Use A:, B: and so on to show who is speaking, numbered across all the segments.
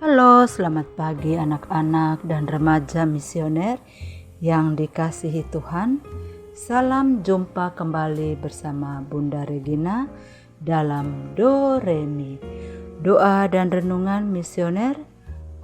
A: Halo, selamat pagi anak-anak dan remaja misioner yang dikasihi Tuhan. Salam jumpa kembali bersama Bunda Regina dalam Do Re Mi, doa dan renungan misioner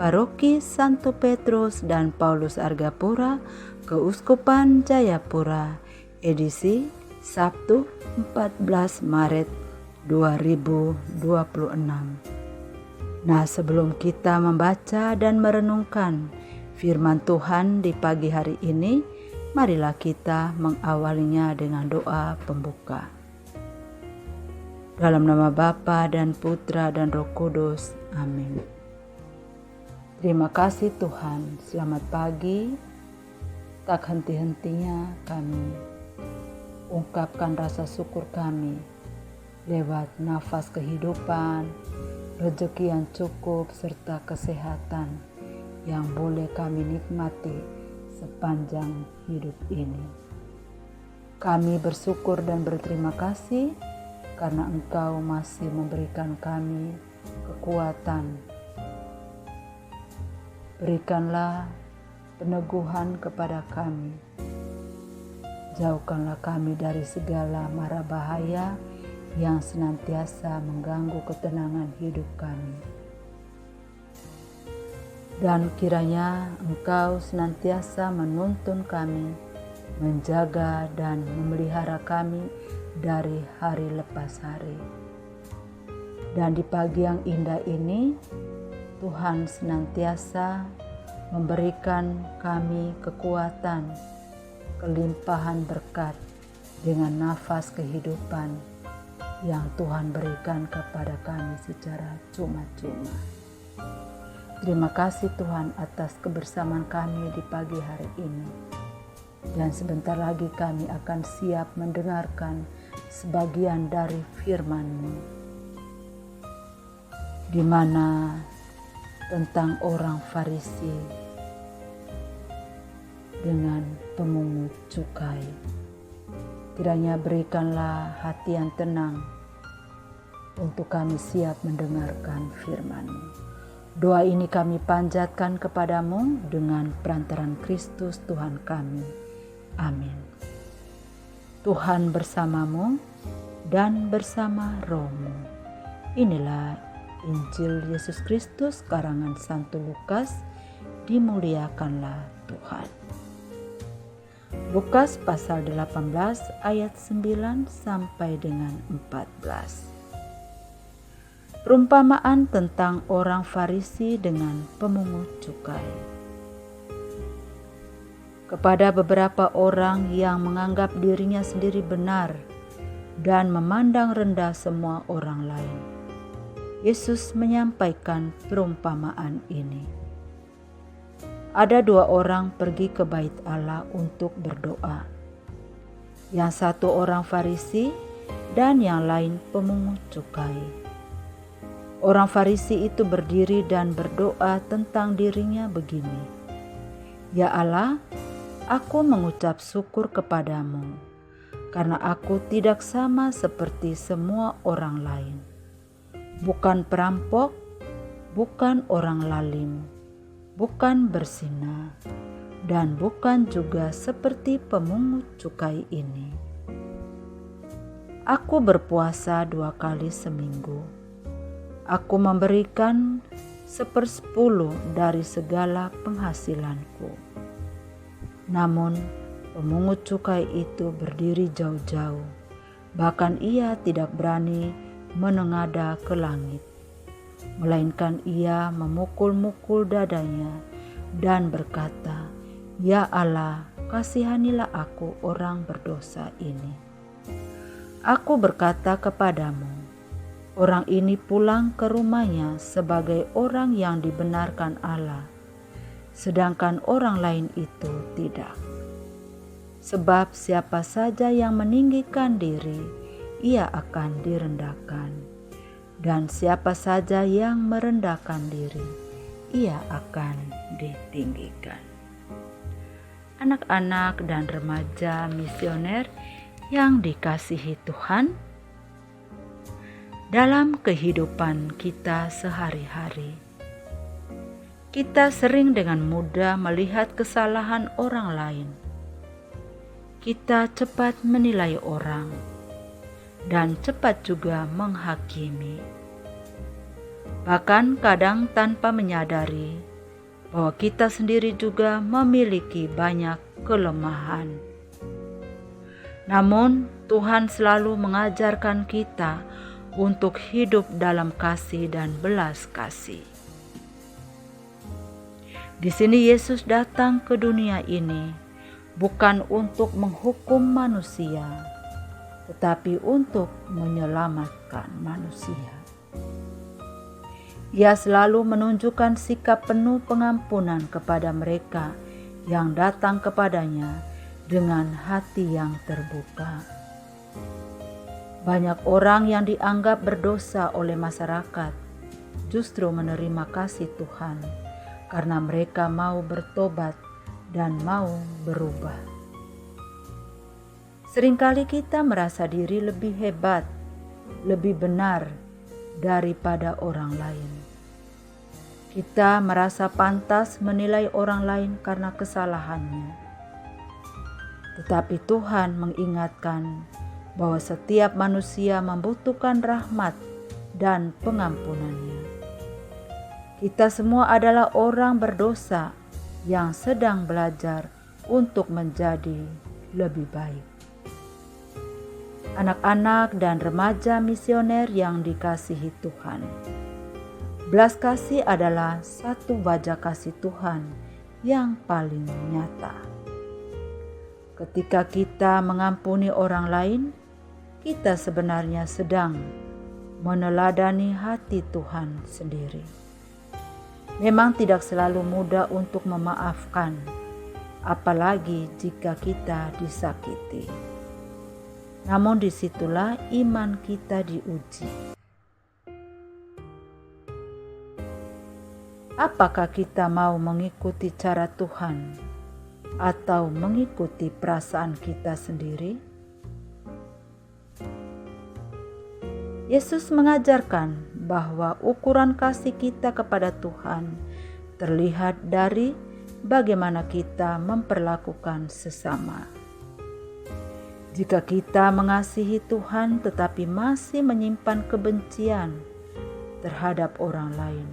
A: Paroki Santo Petrus dan Paulus Argapura, Keuskupan Jayapura, edisi Sabtu 14 Maret 2026. Nah, sebelum kita membaca dan merenungkan firman Tuhan di pagi hari ini, marilah kita mengawalinya dengan doa pembuka. Dalam nama Bapa dan Putra dan Roh Kudus. Amin. Terima kasih Tuhan, selamat pagi. Tak henti-hentinya kami ungkapkan rasa syukur kami lewat nafas kehidupan, rezeki yang cukup serta kesehatan yang boleh kami nikmati sepanjang hidup ini. Kami bersyukur dan berterima kasih karena Engkau masih memberikan kami kekuatan. Berikanlah peneguhan kepada kami. Jauhkanlah kami dari segala mara bahaya yang senantiasa mengganggu ketenangan hidup kami. Dan kiranya Engkau senantiasa menuntun kami, menjaga dan memelihara kami dari hari lepas hari. Dan di pagi yang indah ini, Tuhan senantiasa memberikan kami kekuatan, kelimpahan berkat dengan nafas kehidupan yang Tuhan berikan kepada kami secara cuma-cuma. Terima kasih Tuhan atas kebersamaan kami di pagi hari ini. Dan sebentar lagi kami akan siap mendengarkan sebagian dari firman-Mu, di mana tentang orang Farisi dengan pemungut cukai. Kiranya berikanlah hati yang tenang untuk kami siap mendengarkan firman-Mu. Doa ini kami panjatkan kepadamu dengan perantaran Kristus Tuhan kami. Amin. Tuhan bersamamu dan bersama rohmu. Inilah Injil Yesus Kristus karangan Santo Lukas. Dimuliakanlah Tuhan. Lukas pasal 18 ayat 9 sampai dengan 14. Perumpamaan tentang orang Farisi dengan pemungut cukai. Kepada beberapa orang yang menganggap dirinya sendiri benar dan memandang rendah semua orang lain, Yesus menyampaikan perumpamaan ini. Ada dua orang pergi ke bait Allah untuk berdoa. Yang satu orang Farisi dan yang lain pemungut cukai. Orang Farisi itu berdiri dan berdoa tentang dirinya begini. Ya Allah, aku mengucap syukur kepadamu, karena aku tidak sama seperti semua orang lain. Bukan perampok, bukan orang lalim, bukan berzina, dan bukan juga seperti pemungut cukai ini. Aku berpuasa 2 kali seminggu. Aku memberikan 1/10 dari segala penghasilanku. Namun pemungut cukai itu berdiri jauh-jauh, bahkan ia tidak berani menengadah ke langit, melainkan ia memukul-mukul dadanya dan berkata, Ya Allah, kasihanilah aku orang berdosa ini. Aku berkata kepadamu, orang ini pulang ke rumahnya sebagai orang yang dibenarkan Allah, sedangkan orang lain itu tidak. Sebab siapa saja yang meninggikan diri, ia akan direndahkan. Dan siapa saja yang merendahkan diri, ia akan ditinggikan. Anak-anak dan remaja misioner yang dikasihi Tuhan, dalam kehidupan kita sehari-hari, Kita sering dengan mudah melihat kesalahan orang lain. Kita cepat menilai orang dan cepat juga menghakimi. Bahkan kadang tanpa menyadari bahwa kita sendiri juga memiliki banyak kelemahan. Namun Tuhan selalu mengajarkan kita untuk hidup dalam kasih dan belas kasih. Di sini Yesus datang ke dunia ini bukan untuk menghukum manusia, tetapi untuk menyelamatkan manusia. Ia selalu menunjukkan sikap penuh pengampunan kepada mereka yang datang kepadanya dengan hati yang terbuka. Banyak orang yang dianggap berdosa oleh masyarakat justru menerima kasih Tuhan karena mereka mau bertobat dan mau berubah. Seringkali kita merasa diri lebih hebat, lebih benar daripada orang lain. Kita merasa pantas menilai orang lain karena kesalahannya. Tetapi Tuhan mengingatkan bahwa setiap manusia membutuhkan rahmat dan pengampunannya. Kita semua adalah orang berdosa yang sedang belajar untuk menjadi lebih baik. Anak-anak dan remaja misioner yang dikasihi Tuhan, belas kasih adalah satu wajah kasih Tuhan yang paling nyata. Ketika kita mengampuni orang lain, kita sebenarnya sedang meneladani hati Tuhan sendiri. Memang tidak selalu mudah untuk memaafkan, apalagi jika kita disakiti. Namun disitulah iman kita diuji. Apakah kita mau mengikuti cara Tuhan atau mengikuti perasaan kita sendiri? Yesus mengajarkan bahwa ukuran kasih kita kepada Tuhan terlihat dari bagaimana kita memperlakukan sesama. Jika kita mengasihi Tuhan tetapi masih menyimpan kebencian terhadap orang lain,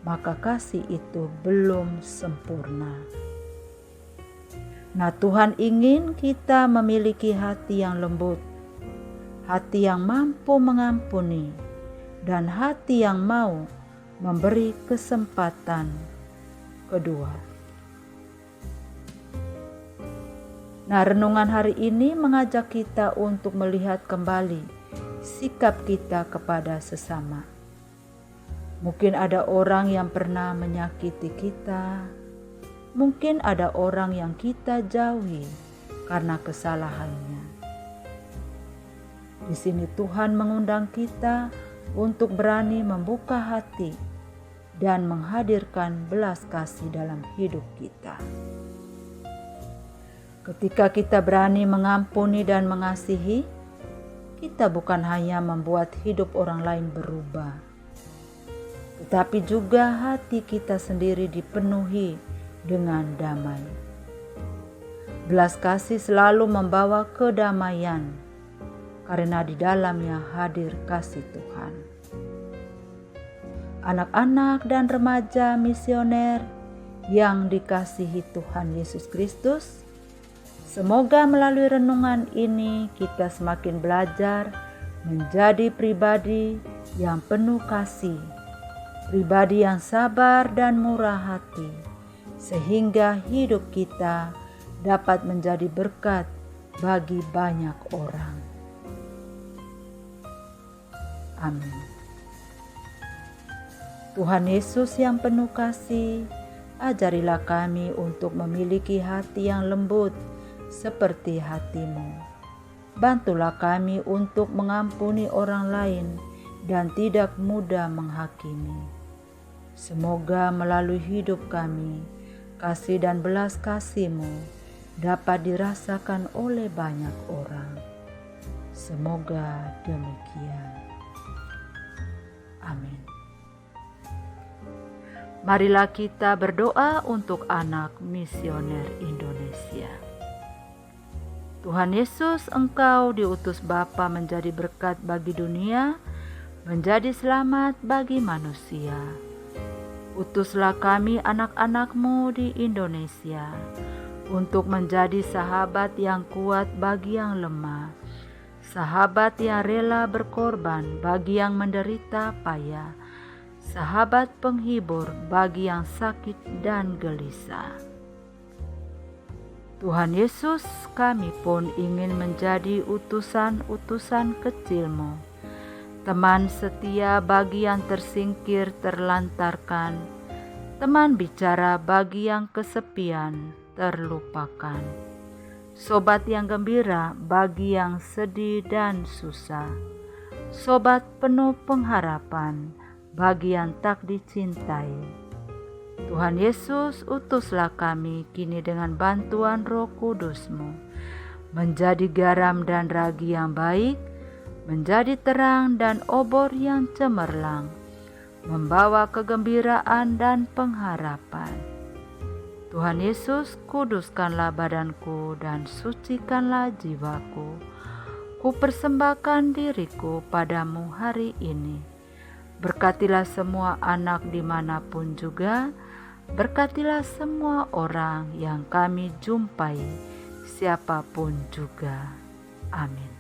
A: maka kasih itu belum sempurna. Nah, Tuhan ingin kita memiliki hati yang lembut, hati yang mampu mengampuni, dan hati yang mau memberi kesempatan kedua. Nah, renungan hari ini mengajak kita untuk melihat kembali sikap kita kepada sesama. Mungkin ada orang yang pernah menyakiti kita, mungkin ada orang yang kita jauhi karena kesalahannya. Di sini Tuhan mengundang kita untuk berani membuka hati dan menghadirkan belas kasih dalam hidup kita. Ketika kita berani mengampuni dan mengasihi, kita bukan hanya membuat hidup orang lain berubah, tetapi juga hati kita sendiri dipenuhi dengan damai. Belas kasih selalu membawa kedamaian, karena di dalamnya hadir kasih Tuhan. Anak-anak dan remaja misioner yang dikasihi Tuhan Yesus Kristus, semoga melalui renungan ini kita semakin belajar menjadi pribadi yang penuh kasih, pribadi yang sabar dan murah hati, sehingga hidup kita dapat menjadi berkat bagi banyak orang. Amin. Tuhan Yesus yang penuh kasih, ajarilah kami untuk memiliki hati yang lembut seperti hati-Mu. Bantulah kami untuk mengampuni orang lain dan tidak mudah menghakimi. Semoga melalui hidup kami, kasih dan belas kasih-Mu dapat dirasakan oleh banyak orang. Semoga demikian. Amin. Marilah kita berdoa untuk anak misioner Indonesia. Tuhan Yesus, Engkau diutus Bapa menjadi berkat bagi dunia, menjadi selamat bagi manusia. Utuslah kami anak-anak-Mu di Indonesia untuk menjadi sahabat yang kuat bagi yang lemah, sahabat yang rela berkorban bagi yang menderita payah, sahabat penghibur bagi yang sakit dan gelisah. Tuhan Yesus, kami pun ingin menjadi utusan-utusan kecil-Mu, teman setia bagi yang tersingkir terlantarkan, teman bicara bagi yang kesepian terlupakan, sobat yang gembira bagi yang sedih dan susah, sobat penuh pengharapan bagi yang tak dicintai. Tuhan Yesus, utuslah kami kini dengan bantuan Roh Kudus-Mu, menjadi garam dan ragi yang baik, menjadi terang dan obor yang cemerlang, membawa kegembiraan dan pengharapan. Tuhan Yesus, kuduskanlah badanku dan sucikanlah jiwaku. Ku persembahkan diriku padamu hari ini. Berkatilah semua anak dimanapun juga, berkatilah semua orang yang kami jumpai, siapapun juga. Amin.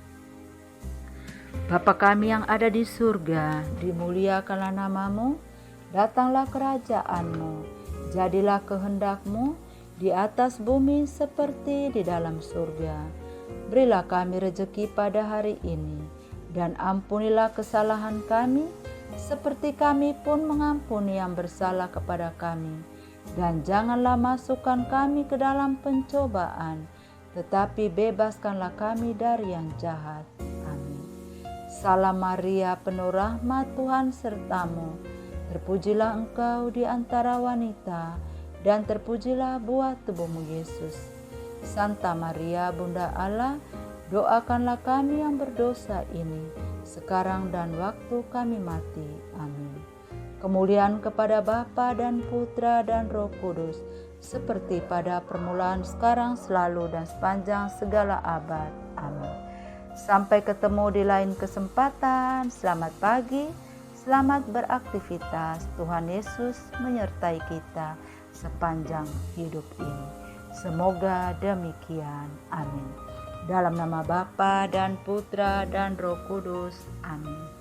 A: Bapa kami yang ada di surga, dimuliakanlah nama-Mu, datanglah kerajaan-Mu, jadilah kehendak-Mu di atas bumi seperti di dalam surga. Berilah kami rejeki pada hari ini, dan ampunilah kesalahan kami, seperti kami pun mengampuni yang bersalah kepada kami. Dan janganlah masukkan kami ke dalam pencobaan, tetapi bebaskanlah kami dari yang jahat. Amin. Salam Maria, penuh rahmat, Tuhan sertamu. Terpujilah engkau di antara wanita, dan terpujilah buah tubuhmu Yesus. Santa Maria, Bunda Allah, doakanlah kami yang berdosa ini, sekarang dan waktu kami mati. Amin. Kemuliaan kepada Bapa dan Putra dan Roh Kudus, seperti pada permulaan, sekarang, selalu, dan sepanjang segala abad. Amin. Sampai ketemu di lain kesempatan. Selamat pagi, selamat beraktivitas. Tuhan Yesus menyertai kita sepanjang hidup ini. Semoga demikian. Amin. Dalam nama Bapa dan Putra dan Roh Kudus. Amin.